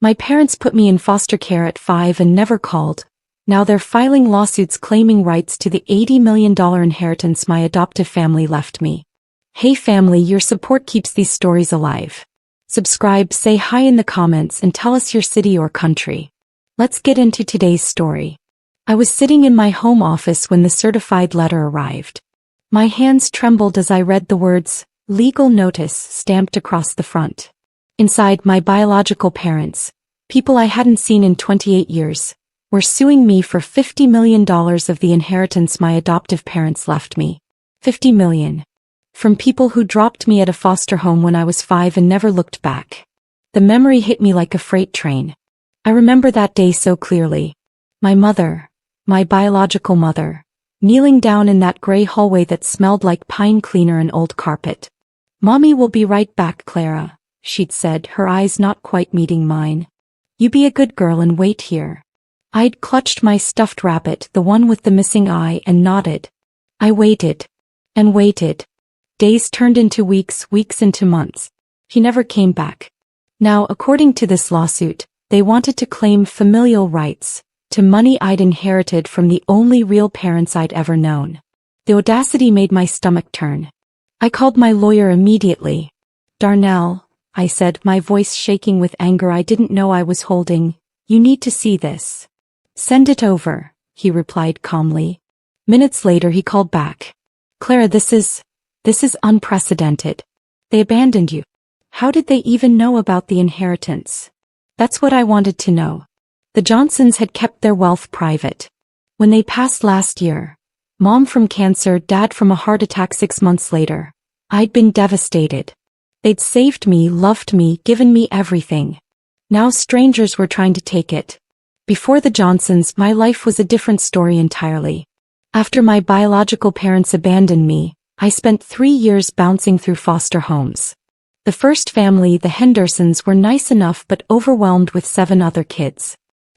My parents put me in foster care at 5 and never called. Now they're filing lawsuits claiming rights to the $80 million inheritance my adoptive family left me. Hey family, your support keeps these stories alive. Subscribe, say hi in the comments and tell us your city or country. Let's get into today's story. I was sitting in my home office when the certified letter arrived. My hands trembled as I read the words, "Legal Notice," stamped across the front. Inside, my biological parents, people I hadn't seen in 28 years, were suing me for $50 million of the inheritance my adoptive parents left me. $50 million. From people who dropped me at a foster home when I was 5 and never looked back. The memory hit me like a freight train. I remember that day so clearly. My mother, my biological mother, kneeling down in that gray hallway that smelled like pine cleaner and old carpet. "Mommy will be right back, Clara," she'd said, her eyes not quite meeting mine. "You be a good girl and wait here." I'd clutched my stuffed rabbit, the one with the missing eye, and nodded. I waited. And waited. Days turned into weeks, weeks into months. He never came back. Now, according to this lawsuit, they wanted to claim familial rights to money I'd inherited from the only real parents I'd ever known. The audacity made my stomach turn. I called my lawyer immediately. "Darnell," I said, my voice shaking with anger I didn't know I was holding, "you need to see this." "Send it over," he replied calmly. Minutes later he called back. "Clara, this is unprecedented. They abandoned you. How did they even know about the inheritance?" That's what I wanted to know. The Johnsons had kept their wealth private. When they passed last year, Mom from cancer, Dad from a heart attack 6 months later, I'd been devastated. They'd saved me, loved me, given me everything. Now strangers were trying to take it. Before the Johnsons, my life was a different story entirely. After my biological parents abandoned me, I spent 3 years bouncing through foster homes. The first family, the Hendersons, were nice enough but overwhelmed with 7 other kids.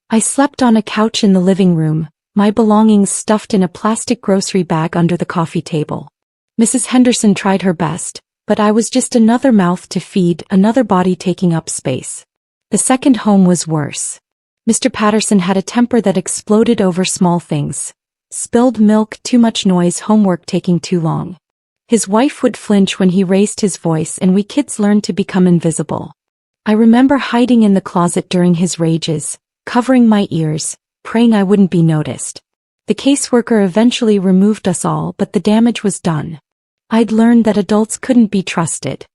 I slept on a couch in the living room, my belongings stuffed in a plastic grocery bag under the coffee table. Mrs. Henderson tried her best, but I was just another mouth to feed, another body taking up space. The second home was worse. Mr. Patterson had a temper that exploded over small things. Spilled milk, too much noise, homework taking too long. His wife would flinch when he raised his voice and we kids learned to become invisible. I remember hiding in the closet during his rages, covering my ears, praying I wouldn't be noticed. The caseworker eventually removed us all, but the damage was done. I'd learned that adults couldn't be trusted.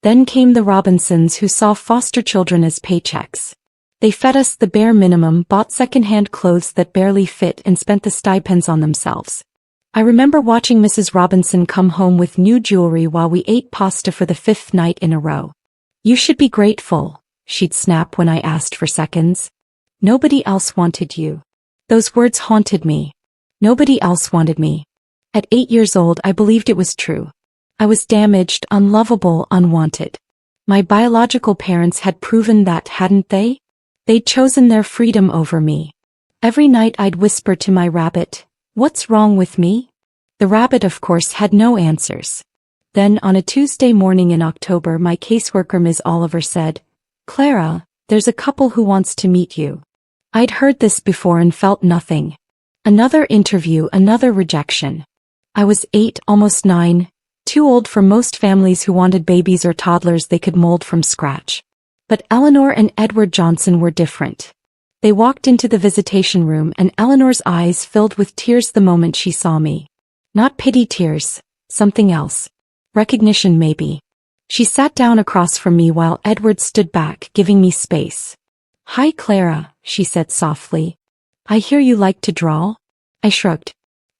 Then came the Robinsons, who saw foster children as paychecks. They fed us the bare minimum, bought second-hand clothes that barely fit, and spent the stipends on themselves. I remember watching Mrs. Robinson come home with new jewelry while we ate pasta for the 5th night in a row. "You should be grateful," she'd snap when I asked for seconds. "Nobody else wanted you." Those words haunted me. Nobody else wanted me. At 8 years old, I believed it was true. I was damaged, unlovable, unwanted. My biological parents had proven that, hadn't they? They'd chosen their freedom over me. Every night I'd whisper to my rabbit, "What's wrong with me?" The rabbit, of course, had no answers. Then, on a Tuesday morning in October, my caseworker Ms. Oliver said, "Clara, there's a couple who wants to meet you." I'd heard this before and felt nothing. Another interview, another rejection. I was 8, almost 9, too old for most families who wanted babies or toddlers they could mold from scratch. But Eleanor and Edward Johnson were different. They walked into the visitation room and Eleanor's eyes filled with tears the moment she saw me. Not pity tears, something else. Recognition maybe. She sat down across from me while Edward stood back, giving me space. "Hi Clara," she said softly. "I hear you like to draw?" I shrugged.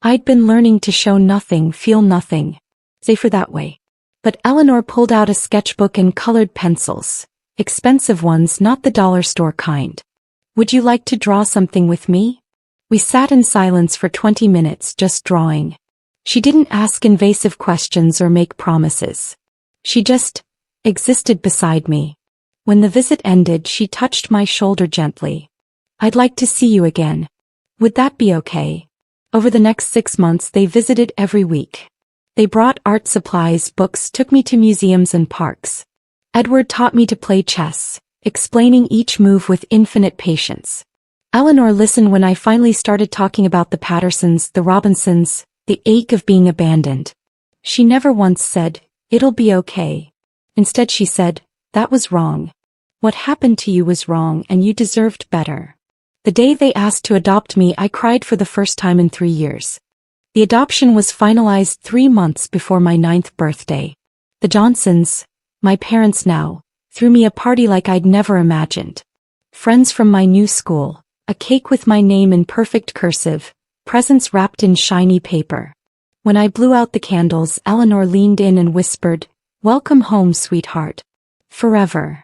I'd been learning to show nothing, feel nothing. Safer that way. But Eleanor pulled out a sketchbook and colored pencils. Expensive ones, not the dollar store kind. "Would you like to draw something with me?" We sat in silence for 20 minutes, just drawing. She didn't ask invasive questions or make promises. She just existed beside me. When the visit ended, she touched my shoulder gently. "I'd like to see you again. Would that be okay?" Over the next 6 months they visited every week. They brought art supplies, books, took me to museums and parks. Edward taught me to play chess. explaining each move with infinite patience. Eleanor listened when I finally started talking about the Pattersons, the Robinsons, the ache of being abandoned. She never once said, "It'll be okay." Instead she said, "That was wrong. What happened to you was wrong and you deserved better." The day they asked to adopt me, I cried for the first time in 3 years. The adoption was finalized 3 months before my 9th birthday. The Johnsons, my parents now, threw me a party like I'd never imagined. Friends from my new school, a cake with my name in perfect cursive, presents wrapped in shiny paper. When I blew out the candles, Eleanor leaned in and whispered, "Welcome home, sweetheart. Forever."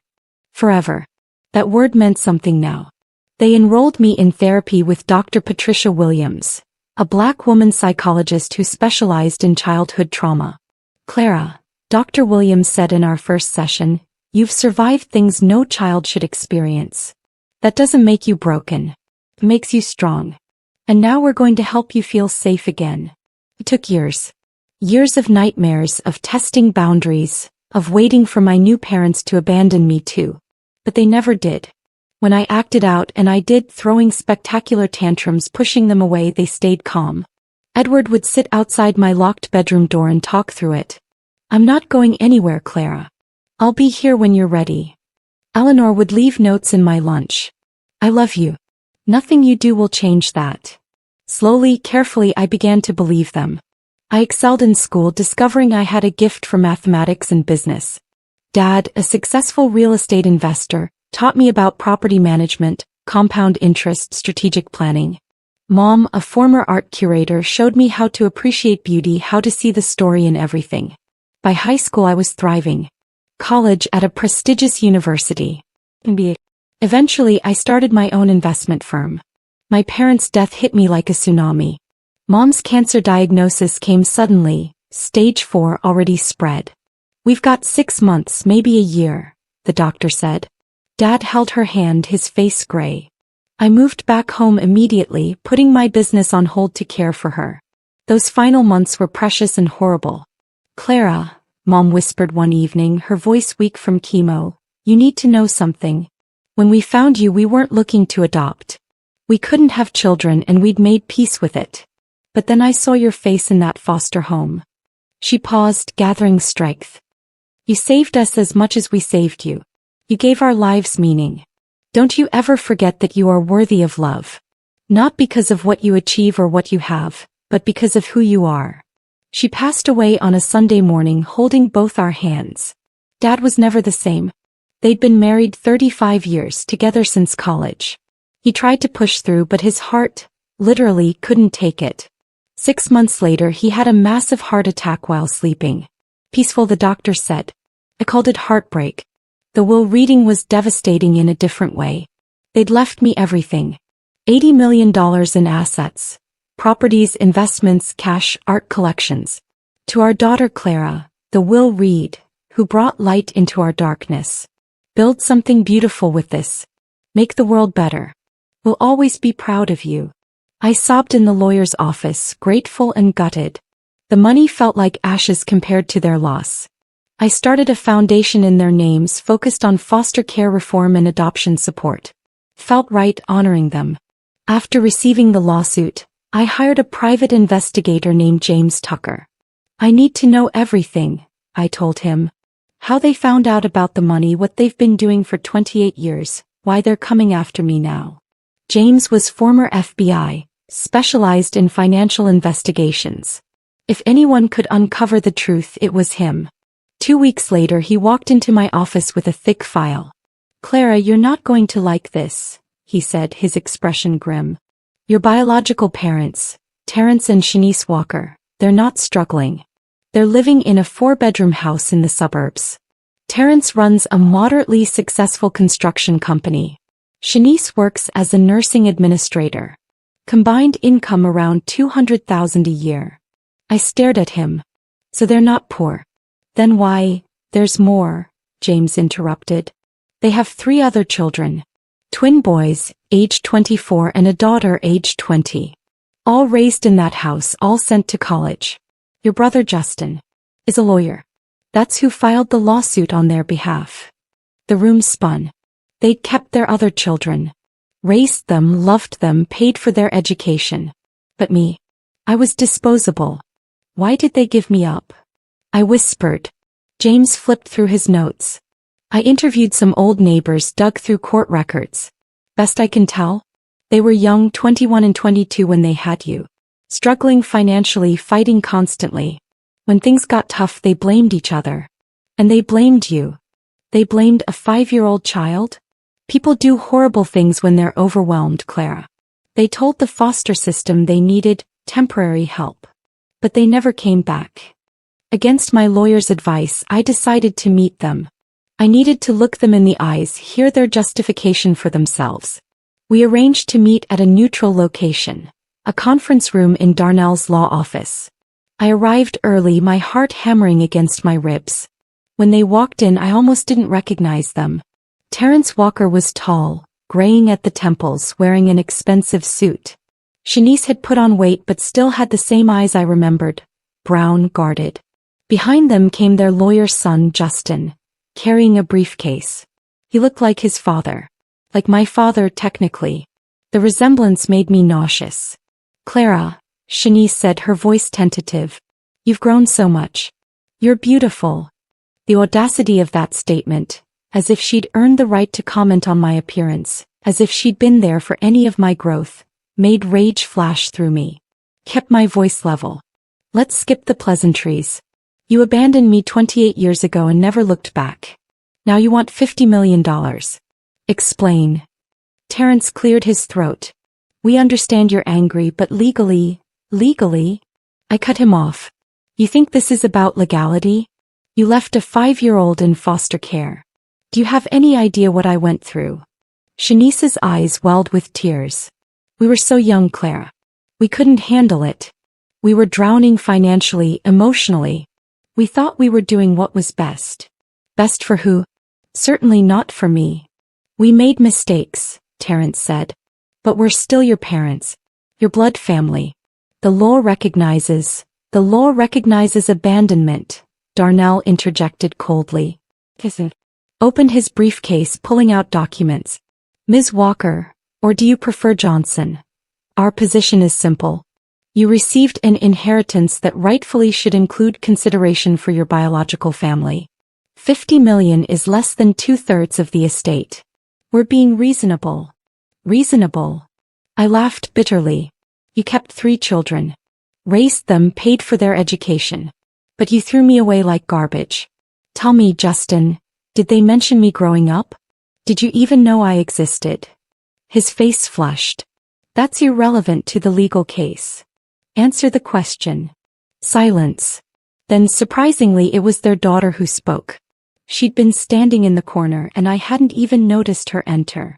Forever. That word meant something now. They enrolled me in therapy with Dr. Patricia Williams, a Black woman psychologist who specialized in childhood trauma. "Clara," Dr. Williams said in our first session, "you've survived things no child should experience. That doesn't make you broken. It makes you strong. And now we're going to help you feel safe again." It took years. Years of nightmares, of testing boundaries, of waiting for my new parents to abandon me too. But they never did. When I acted out, and I did, throwing spectacular tantrums, pushing them away, they stayed calm. Edward would sit outside my locked bedroom door and talk through it. "I'm not going anywhere, Clara. I'll be here when you're ready." Eleanor would leave notes in my lunch. "I love you. Nothing you do will change that." Slowly, carefully, I began to believe them. I excelled in school, discovering I had a gift for mathematics and business. Dad, a successful real estate investor, taught me about property management, compound interest, strategic planning. Mom, a former art curator, showed me how to appreciate beauty, how to see the story in everything. By high school I was thriving. College at a prestigious university. MBA. Eventually I started my own investment firm. My parents' death hit me like a tsunami. Mom's cancer diagnosis came suddenly, stage 4 already spread. "We've got 6 months, maybe a year," the doctor said. Dad held her hand, his face gray. I moved back home immediately, putting my business on hold to care for her. Those final months were precious and horrible. "Clara," Mom whispered one evening, her voice weak from chemo, "you need to know something. When we found you, we weren't looking to adopt. We couldn't have children and we'd made peace with it. But then I saw your face in that foster home." She paused, gathering strength. "You saved us as much as we saved you. You gave our lives meaning. Don't you ever forget that you are worthy of love. Not because of what you achieve or what you have, but because of who you are." She passed away on a Sunday morning, holding both our hands. Dad was never the same. They'd been married 35 years, together since college. He tried to push through, but his heart, literally, couldn't take it. 6 months later he had a massive heart attack while sleeping. Peaceful, the doctor said. I called it heartbreak. The will reading was devastating in a different way. They'd left me everything. $80 million in assets. Properties, investments, cash, art collections. To our daughter Clara, the will read, who brought light into our darkness. Build something beautiful with this. Make the world better. We'll always be proud of you. I sobbed in the lawyer's office, grateful and gutted. The money felt like ashes compared to their loss. I started a foundation in their names focused on foster care reform and adoption support. Felt right honoring them. After receiving the lawsuit, I hired a private investigator named James Tucker. I need to know everything, I told him. How they found out about the money, what they've been doing for 28 years, why they're coming after me now. James was former FBI, specialized in financial investigations. If anyone could uncover the truth, it was him. 2 weeks later he walked into my office with a thick file. Clara, you're not going to like this, he said, his expression grim. Your biological parents, Terrence and Shanice Walker, they're not struggling. They're living in a 4-bedroom house in the suburbs. Terrence runs a moderately successful construction company. Shanice works as a nursing administrator. Combined income around $200,000 a year. I stared at him. So they're not poor. Then why, there's more, James interrupted. They have 3 other children. Twin boys, aged 24, and a daughter aged 20. All raised in that house, all sent to college. Your brother Justin is a lawyer. That's who filed the lawsuit on their behalf. The room spun. They'd kept their other children. Raised them, loved them, paid for their education. But me? I was disposable. Why did they give me up? I whispered. James flipped through his notes. I interviewed some old neighbors, dug through court records. Best I can tell, they were young, 21 and 22 when they had you. Struggling financially, fighting constantly. When things got tough, they blamed each other. And they blamed you. They blamed a 5-year-old child? People do horrible things when they're overwhelmed, Clara. They told the foster system they needed temporary help. But they never came back. Against my lawyer's advice, I decided to meet them. I needed to look them in the eyes, hear their justification for themselves. We arranged to meet at a neutral location, a conference room in Darnell's law office. I arrived early, my heart hammering against my ribs. When they walked in, I almost didn't recognize them. Terrence Walker was tall, graying at the temples, wearing an expensive suit. Shanice had put on weight but still had the same eyes I remembered, brown, guarded. Behind them came their lawyer's son, Justin, carrying a briefcase. He looked like his father. Like my father, technically. The resemblance made me nauseous. Clara, Shanice said, her voice tentative. You've grown so much. You're beautiful. The audacity of that statement, as if she'd earned the right to comment on my appearance, as if she'd been there for any of my growth, made rage flash through me. Kept my voice level. Let's skip the pleasantries. You abandoned me 28 years ago and never looked back. Now you want $50 million. Explain. Terrence cleared his throat. We understand you're angry, but legally? I cut him off. You think this is about legality? You left a 5-year-old in foster care. Do you have any idea what I went through? Shanice's eyes welled with tears. We were so young, Clara. We couldn't handle it. We were drowning financially, emotionally. We thought we were doing what was best. Best for who? Certainly not for me. We made mistakes, Terrence said. But we're still your parents. Your blood family. The law recognizes abandonment, Darnell interjected coldly. Opened his briefcase, pulling out documents. Ms. Walker, or do you prefer Johnson? Our position is simple. You received an inheritance that rightfully should include consideration for your biological family. $50 million is less than 2/3 of the estate. We're being reasonable. Reasonable. I laughed bitterly. You kept 3 children. Raised them, paid for their education. But you threw me away like garbage. Tell me, Justin, did they mention me growing up? Did you even know I existed? His face flushed. That's irrelevant to the legal case. Answer the question. Silence. Then surprisingly, it was their daughter who spoke. She'd been standing in the corner and I hadn't even noticed her enter.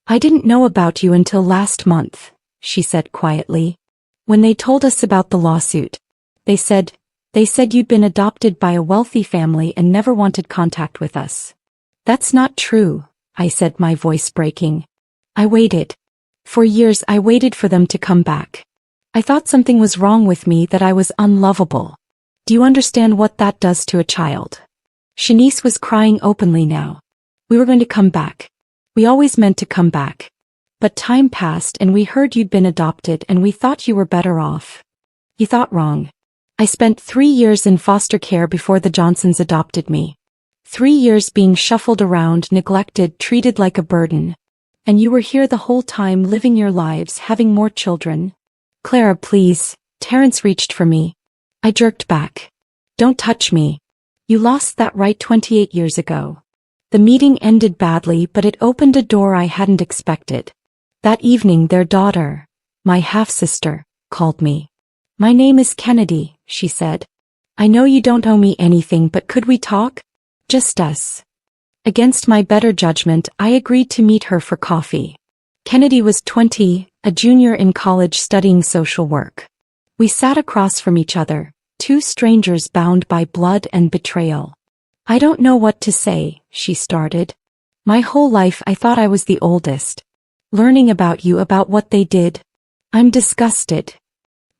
I didn't know about you until last month, she said quietly. When they told us about the lawsuit, they said you'd been adopted by a wealthy family and never wanted contact with us. That's not true, I said, my voice breaking. I waited. For years I waited for them to come back. I thought something was wrong with me, that I was unlovable. Do you understand what that does to a child? Shanice was crying openly now. We were going to come back. We always meant to come back. But time passed and we heard you'd been adopted and we thought you were better off. You thought wrong. I spent 3 years in foster care before the Johnsons adopted me. 3 years being shuffled around, neglected, treated like a burden. And you were here the whole time, living your lives, having more children. Clara, please. Terrence reached for me. I jerked back. Don't touch me. You lost that right 28 years ago. The meeting ended badly, but it opened a door I hadn't expected. That evening their daughter, my half-sister, called me. My name is Kennedy, she said. I know you don't owe me anything, but could we talk? Just us. Against my better judgment, I agreed to meet her for coffee. Kennedy was 20, a junior in college studying social work. We sat across from each other, 2 strangers bound by blood and betrayal. I don't know what to say, she started. My whole life I thought I was the oldest. Learning about you, about what they did. I'm disgusted.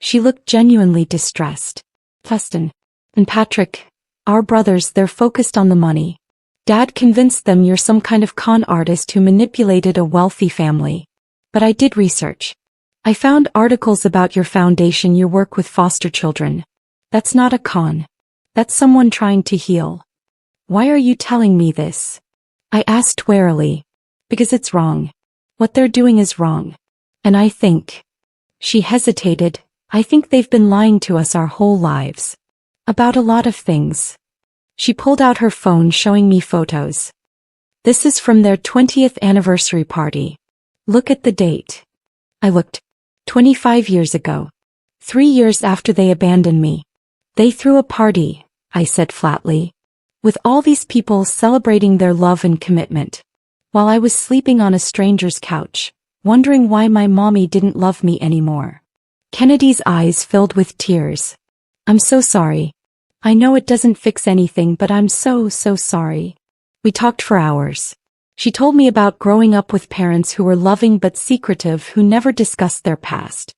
She looked genuinely distressed. Preston and Patrick, our brothers, they're focused on the money. Dad convinced them you're some kind of con artist who manipulated a wealthy family. But I did research. I found articles about your foundation, your work with foster children. That's not a con. That's someone trying to heal. Why are you telling me this? I asked warily. Because it's wrong. What they're doing is wrong. And I think. She hesitated. I think they've been lying to us our whole lives. About a lot of things. She pulled out her phone, showing me photos. This is from their 20th anniversary party. Look at the date. I looked. 25 years ago. 3 years after they abandoned me. They threw a party, I said flatly. With all these people celebrating their love and commitment. While I was sleeping on a stranger's couch, wondering why my mommy didn't love me anymore. Kennedy's eyes filled with tears. I'm so sorry. I know it doesn't fix anything, but I'm so sorry. We talked for hours. She told me about growing up with parents who were loving but secretive, who never discussed their past.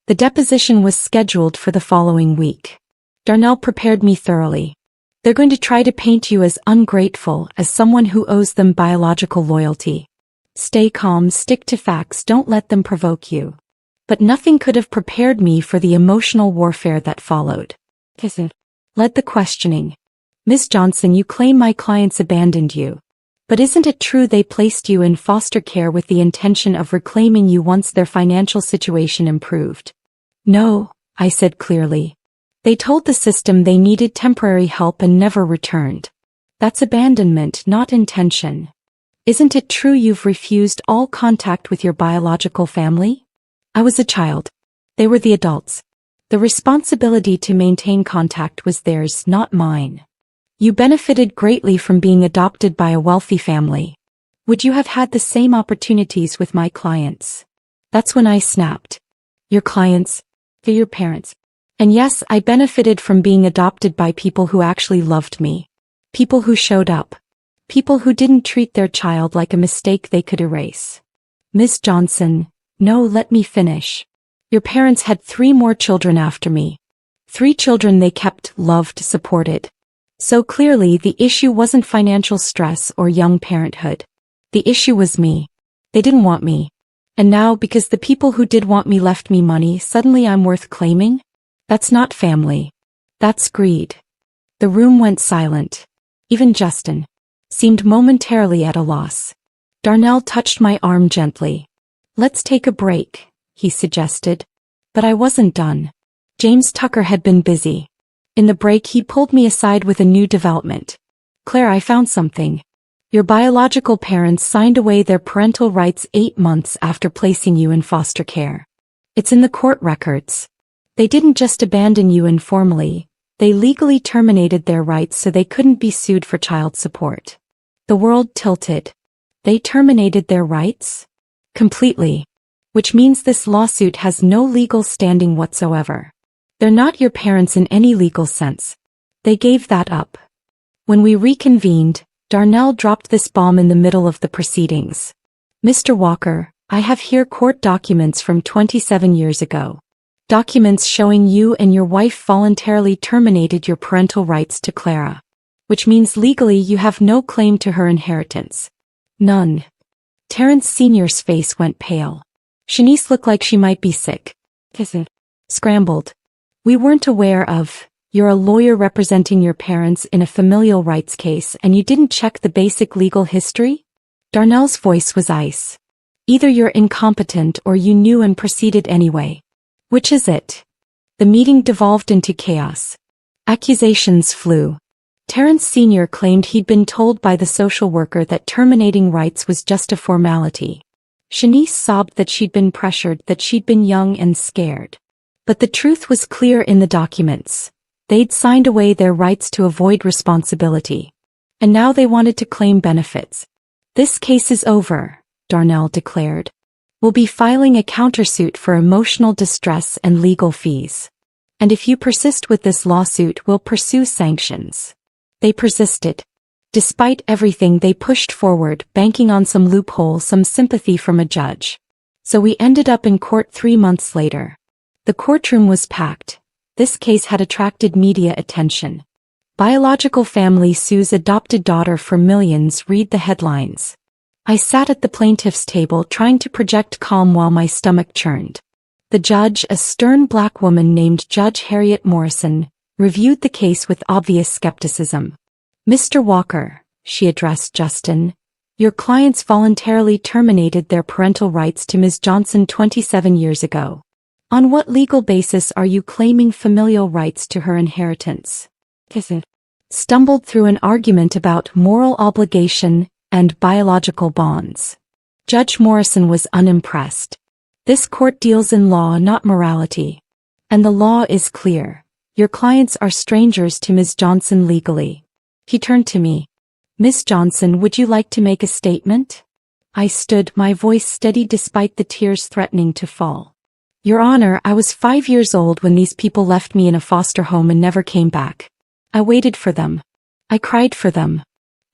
The deposition was scheduled for the following week. Darnell prepared me thoroughly. They're going to try to paint you as ungrateful, as someone who owes them biological loyalty. Stay calm, stick to facts, don't let them provoke you. But nothing could have prepared me for the emotional warfare that followed. Led the questioning. Miss Johnson, you claim my clients abandoned you. But isn't it true they placed you in foster care with the intention of reclaiming you once their financial situation improved? No, I said clearly. They told the system they needed temporary help and never returned. That's abandonment, not intention. Isn't it true you've refused all contact with your biological family? I was a child. They were the adults. The responsibility to maintain contact was theirs, not mine. You benefited greatly from being adopted by a wealthy family. Would you have had the same opportunities with my clients? That's when I snapped. Your clients? They're your parents. And yes, I benefited from being adopted by people who actually loved me. People who showed up. People who didn't treat their child like a mistake they could erase. Miss Johnson, no, let me finish. Your parents had 3 more children after me. 3 children they kept, loved, supported. So clearly the issue wasn't financial stress or young parenthood. The issue was me. They didn't want me. And now, because the people who did want me left me money, suddenly I'm worth claiming? That's not family. That's greed. The room went silent. Even Justin seemed momentarily at a loss. Darnell touched my arm gently. Let's take a break, he suggested. But I wasn't done. James Tucker had been busy. In the break he pulled me aside with a new development. Claire, I found something. Your biological parents signed away their parental rights 8 months after placing you in foster care. It's in the court records. They didn't just abandon you informally, they legally terminated their rights so they couldn't be sued for child support. The world tilted. They terminated their rights? Completely. Which means this lawsuit has no legal standing whatsoever. They're not your parents in any legal sense. They gave that up. When we reconvened, Darnell dropped this bomb in the middle of the proceedings. Mr. Walker, I have here court documents from 27 years ago. Documents showing you and your wife voluntarily terminated your parental rights to Clara. Which means legally you have no claim to her inheritance. None. Terrence Sr.'s face went pale. Shanice looked like she might be sick. Scrambled. We weren't aware of. You're a lawyer representing your parents in a familial rights case and you didn't check the basic legal history? Darnell's voice was ice. Either you're incompetent or you knew and proceeded anyway. Which is it? The meeting devolved into chaos. Accusations flew. Terrence Sr. claimed he'd been told by the social worker that terminating rights was just a formality. Shanice sobbed that she'd been pressured, that she'd been young and scared. But the truth was clear in the documents. They'd signed away their rights to avoid responsibility. And now they wanted to claim benefits. This case is over, Darnell declared. We'll be filing a countersuit for emotional distress and legal fees. And if you persist with this lawsuit, we'll pursue sanctions. They persisted. Despite everything, they pushed forward, banking on some loophole, some sympathy from a judge. So we ended up in court 3 months later. The courtroom was packed. This case had attracted media attention. Biological family sues adopted daughter for millions. Read the headlines. I sat at the plaintiff's table trying to project calm while my stomach churned. The judge, a stern black woman named Judge Harriet Morrison, reviewed the case with obvious skepticism. "Mr. Walker," she addressed Justin, "your clients voluntarily terminated their parental rights to Ms. Johnson 27 years ago. On what legal basis are you claiming familial rights to her inheritance?" Stumbled through an argument about moral obligation and biological bonds. Judge Morrison was unimpressed. "This court deals in law, not morality. And the law is clear. Your clients are strangers to Ms. Johnson legally." He turned to me. "Ms. Johnson, would you like to make a statement?" I stood, my voice steady despite the tears threatening to fall. "Your Honor, I was 5 years old when these people left me in a foster home and never came back. I waited for them. I cried for them.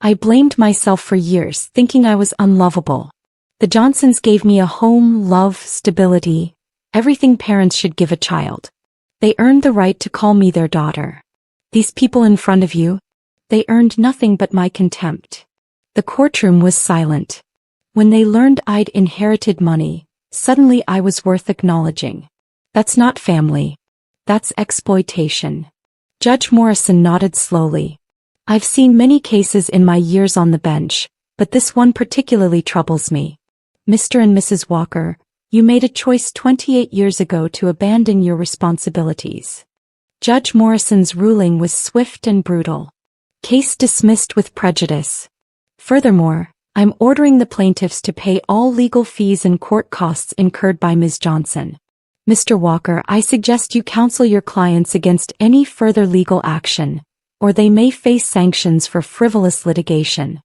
I blamed myself for years, thinking I was unlovable. The Johnsons gave me a home, love, stability, everything parents should give a child. They earned the right to call me their daughter. These people in front of you, they earned nothing but my contempt." The courtroom was silent. When they learned I'd inherited money, suddenly I was worth acknowledging. "That's not family. That's exploitation." Judge Morrison nodded slowly. "I've seen many cases in my years on the bench, but this one particularly troubles me. Mr. and Mrs. Walker, you made a choice 28 years ago to abandon your responsibilities." Judge Morrison's ruling was swift and brutal. "Case dismissed with prejudice. Furthermore, I'm ordering the plaintiffs to pay all legal fees and court costs incurred by Ms. Johnson. Mr. Walker, I suggest you counsel your clients against any further legal action, or they may face sanctions for frivolous litigation."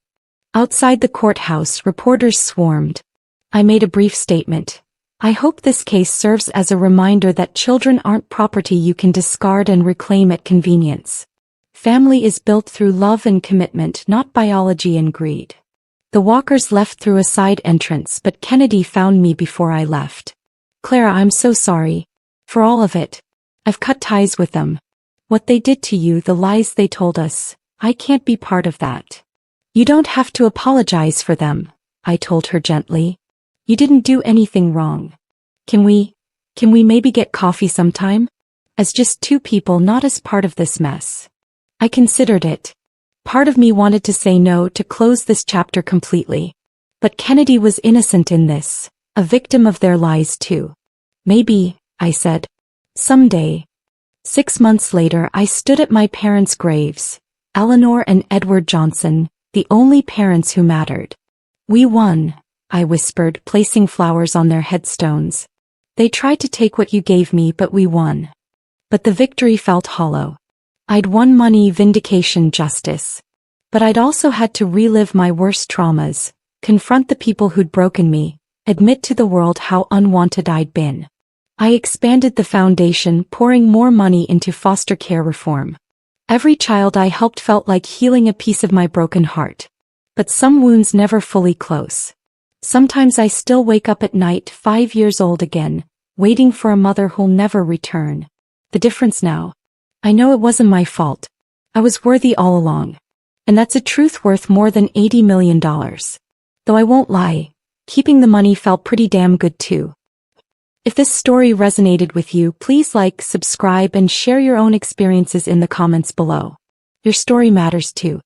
Outside the courthouse, reporters swarmed. I made a brief statement. "I hope this case serves as a reminder that children aren't property you can discard and reclaim at convenience. Family is built through love and commitment, not biology and greed." The Walkers left through a side entrance, but Kennedy found me before I left. "Clara, I'm so sorry. For all of it. I've cut ties with them. What they did to you, the lies they told us, I can't be part of that." "You don't have to apologize for them," I told her gently. "You didn't do anything wrong. Can we maybe get coffee sometime? As just two people, not as part of this mess." I considered it. Part of me wanted to say no, to close this chapter completely. But Kennedy was innocent in this, a victim of their lies too. "Maybe," I said. "Someday." 6 months later, I stood at my parents' graves, Eleanor and Edward Johnson, the only parents who mattered. "We won," I whispered, placing flowers on their headstones. "They tried to take what you gave me, but we won." But the victory felt hollow. I'd won money, vindication, justice. But I'd also had to relive my worst traumas, confront the people who'd broken me, admit to the world how unwanted I'd been. I expanded the foundation, pouring more money into foster care reform. Every child I helped felt like healing a piece of my broken heart. But some wounds never fully close. Sometimes I still wake up at night, 5 years old again, waiting for a mother who'll never return. The difference now? I know it wasn't my fault. I was worthy all along. And that's a truth worth more than $80 million. Though I won't lie, keeping the money felt pretty damn good too. If this story resonated with you, please like, subscribe, and share your own experiences in the comments below. Your story matters too.